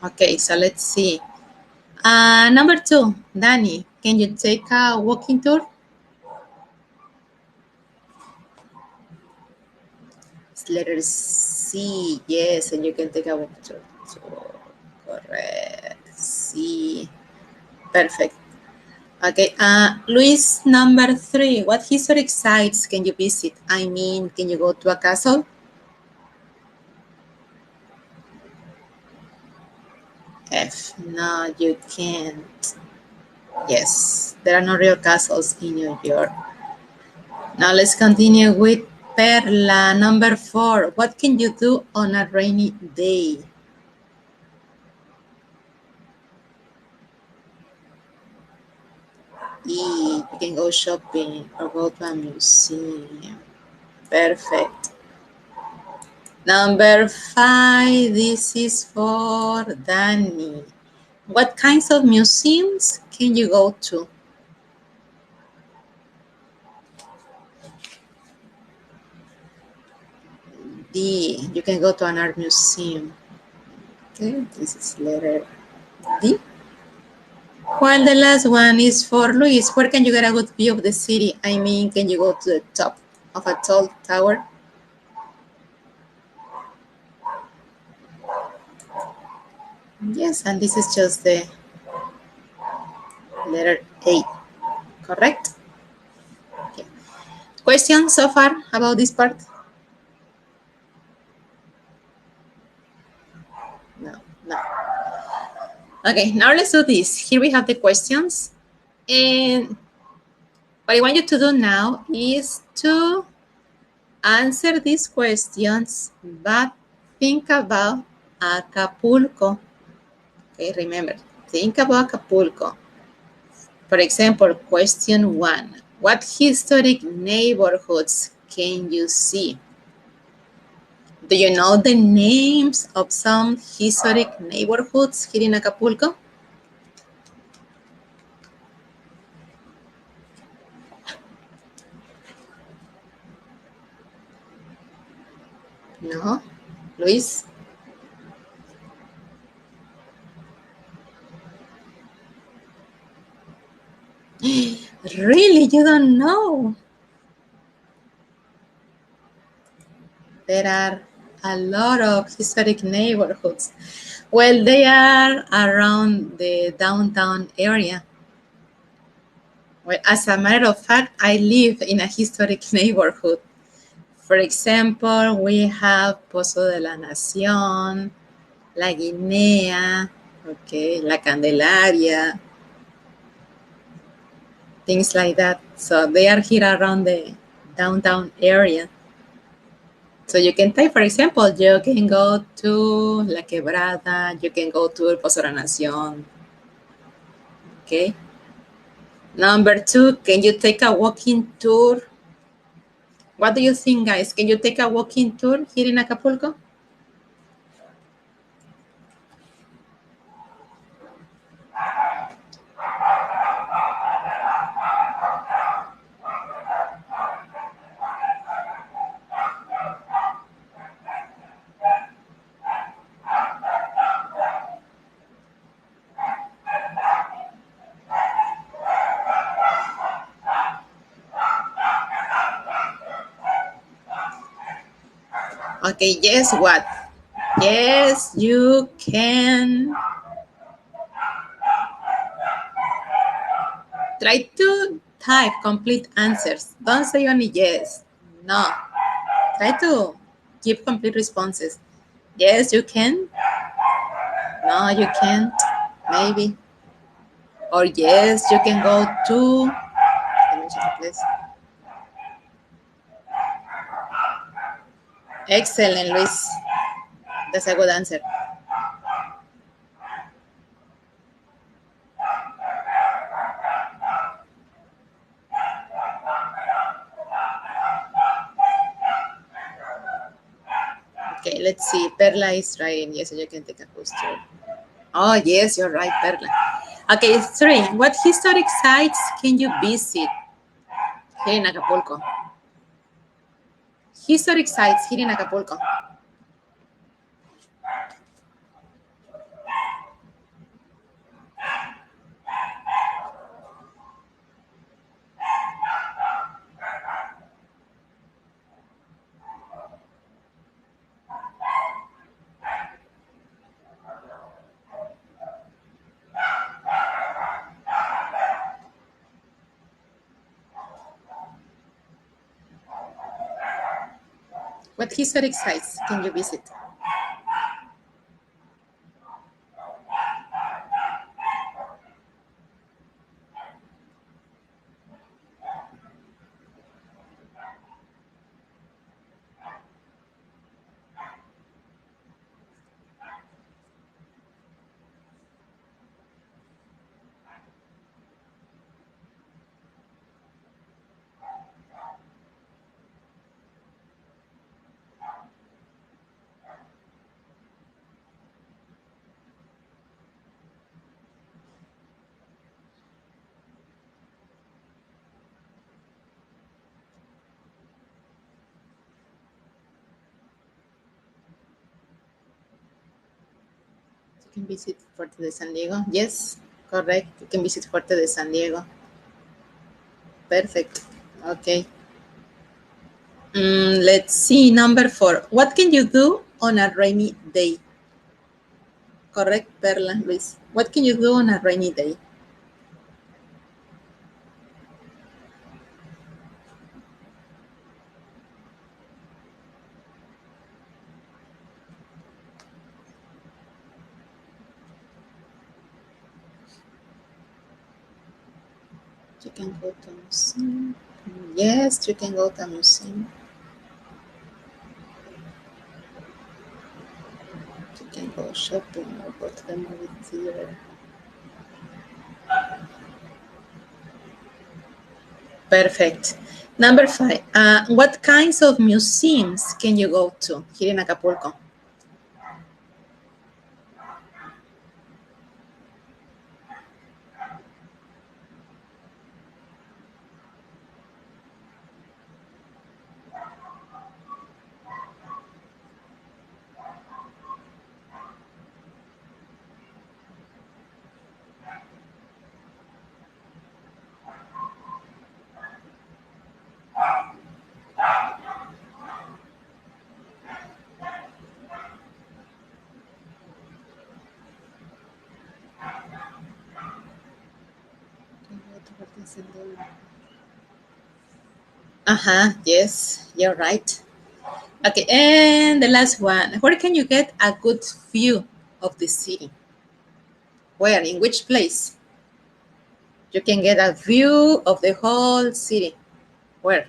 Okay, so let's see. Number 2, Danny, can you take a walking tour? It's letter C. Yes, and you can take a walking tour. So, correct. C. Perfect. Okay, Luis, number 3, what historic sites can you visit? I mean, can you go to a castle? F, no, you can't. Yes, there are no real castles in New York. Now let's continue with Perla, number 4. What can you do on a rainy day? E, you can go shopping or go to a museum. Perfect. Number 5, this is for Danny. What kinds of museums can you go to? D, you can go to an art museum. Okay, this is letter D. While the last one is for Luis, where can you get a good view of the city? I mean, can you go to the top of a tall tower? Yes, and this is just the letter A, correct? Okay. Questions so far about this part? No, no. Okay, now let's do this. Here we have the questions. And what I want you to do now is to answer these questions, but think about Acapulco. Okay, remember, think about Acapulco. For example, question 1. What historic neighborhoods can you see? Do you know the names of some historic neighborhoods here in Acapulco? No? Luis? Really? You don't know? There are a lot of historic neighborhoods. Well, they are around the downtown area. Well, as a matter of fact, I live in a historic neighborhood. For example, we have Pozo de la Nación, La Guinea, okay, La Candelaria, things like that. So they are here around the downtown area. So you can type, for example, you can go to La Quebrada, you can go to Pozo de la Nación. Okay. Number 2, can you take a walking tour? What do you think, guys? Can you take a walking tour here in Acapulco? Okay, yes, what? Yes, you can. Try to type complete answers. Don't say only yes. No. Try to give complete responses. Yes, you can. No, you can't. Maybe. Or yes, you can go to. Let me check the place. Excellent, Luis. That's a good answer. Okay, let's see. Perla is right. Yes, you can take a poster. Oh, yes, you're right, Perla. Okay, 3. What historic sites can you visit here in Acapulco? Historic sites here in Acapulco. What historic sites can you visit? You can visit Fuerte de San Diego. Yes, correct. You can visit Fuerte de San Diego. Perfect. Okay. Let's see. Number 4. What can you do on a rainy day? Correct, Perla, Luis. What can you do on a rainy day? You can go to a museum. Yes, you can go to a museum. You can go shopping or go to the movie theater. Perfect. Number 5. What kinds of museums can you go to here in Acapulco? Yes, you're right. Okay, and the last one. Where can you get a good view of the city? Where? In which place? You can get a view of the whole city. Where?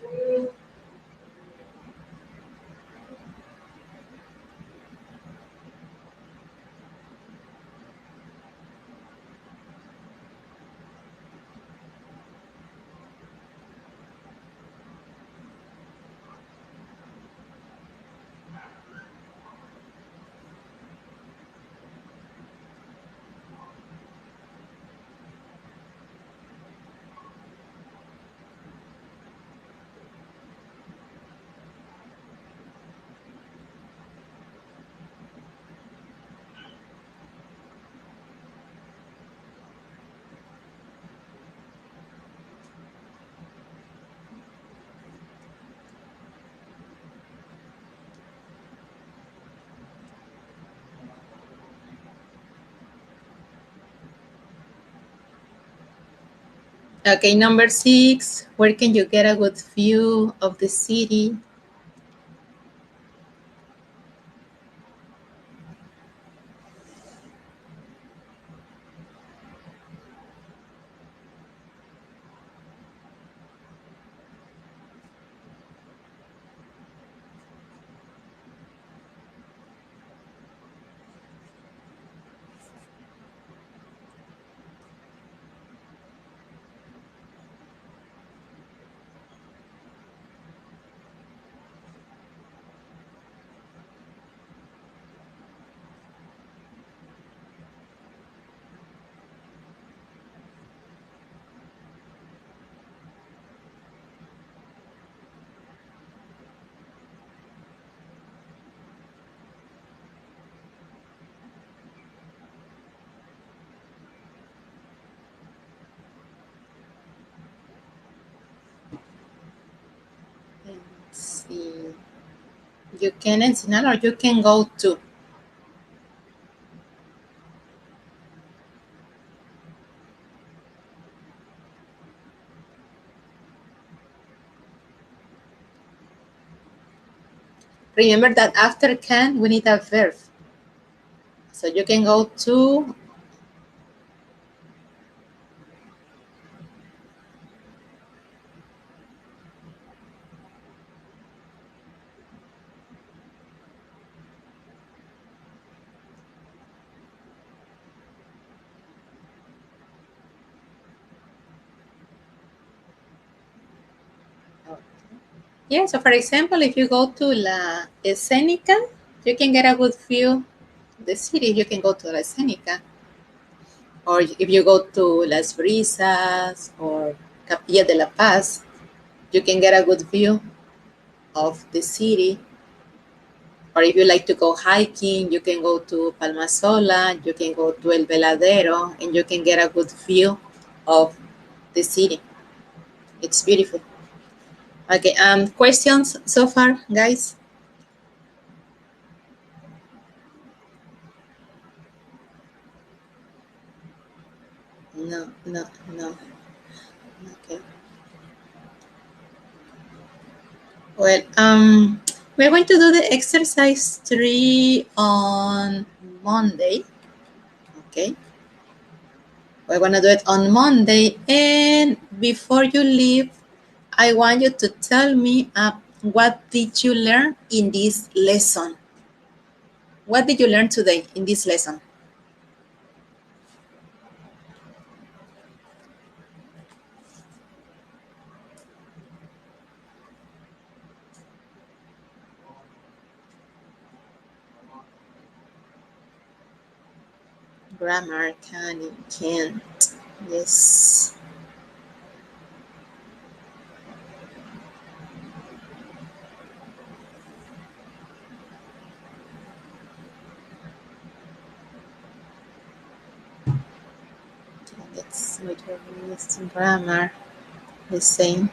Okay, number 6. Where can you get a good view of the city? Let's see. You can Ensenada or you can go to. Remember that after can, we need a verb. So you can go to, yeah, so for example, if you go to La Escénica, you can get a good view of the city. You can go to La Escénica. Or if you go to Las Brisas or Capilla de la Paz, you can get a good view of the city. Or if you like to go hiking, you can go to Palma Sola, you can go to El Veladero, and you can get a good view of the city. It's beautiful. Okay, questions so far, guys? No, no, no. Okay. Well, we're going to do the exercise 3 on Monday. Okay. We're going to do it on Monday. And before you leave, I want you to tell me what did you learn in this lesson? What did you learn today in this lesson? Grammar, can, and can't. Yes. Let's make your grammar the same.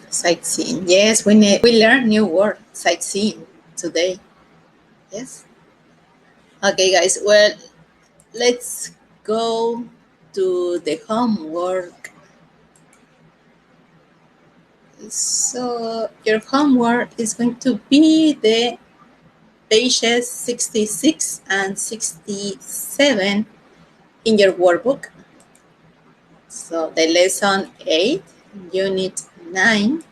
Sightseeing. Yes, we learned new word, sightseeing, today. Yes. Okay, guys. Well, let's go to the homework. So your homework is going to be the pages 66 and 67 in your workbook. So the lesson 8, unit 9.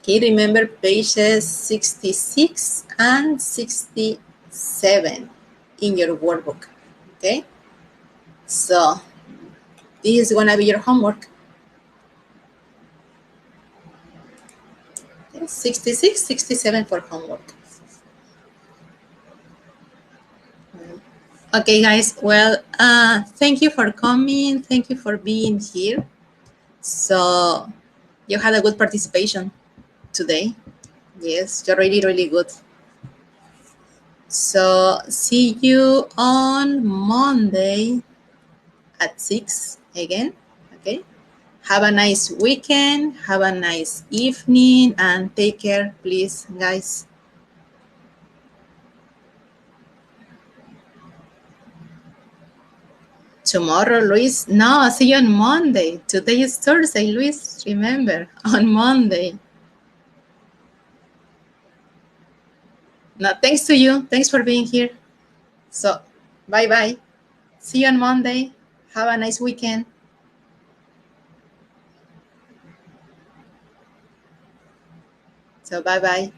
Okay, remember pages 66 and 67 in your workbook. Okay, so this is gonna be your homework. Okay, 66, 67 for homework. Okay, guys. Well, thank you for coming. Thank you for being here. So you had a good participation today. Yes, you're really, really good. So see you on Monday at 6 again. Okay. Have a nice weekend. Have a nice evening and take care, please, guys. Tomorrow, Luis. No, see you on Monday. Today is Thursday, Luis. Remember, on Monday. No, thanks to you. Thanks for being here. So, bye-bye. See you on Monday. Have a nice weekend. So, bye-bye.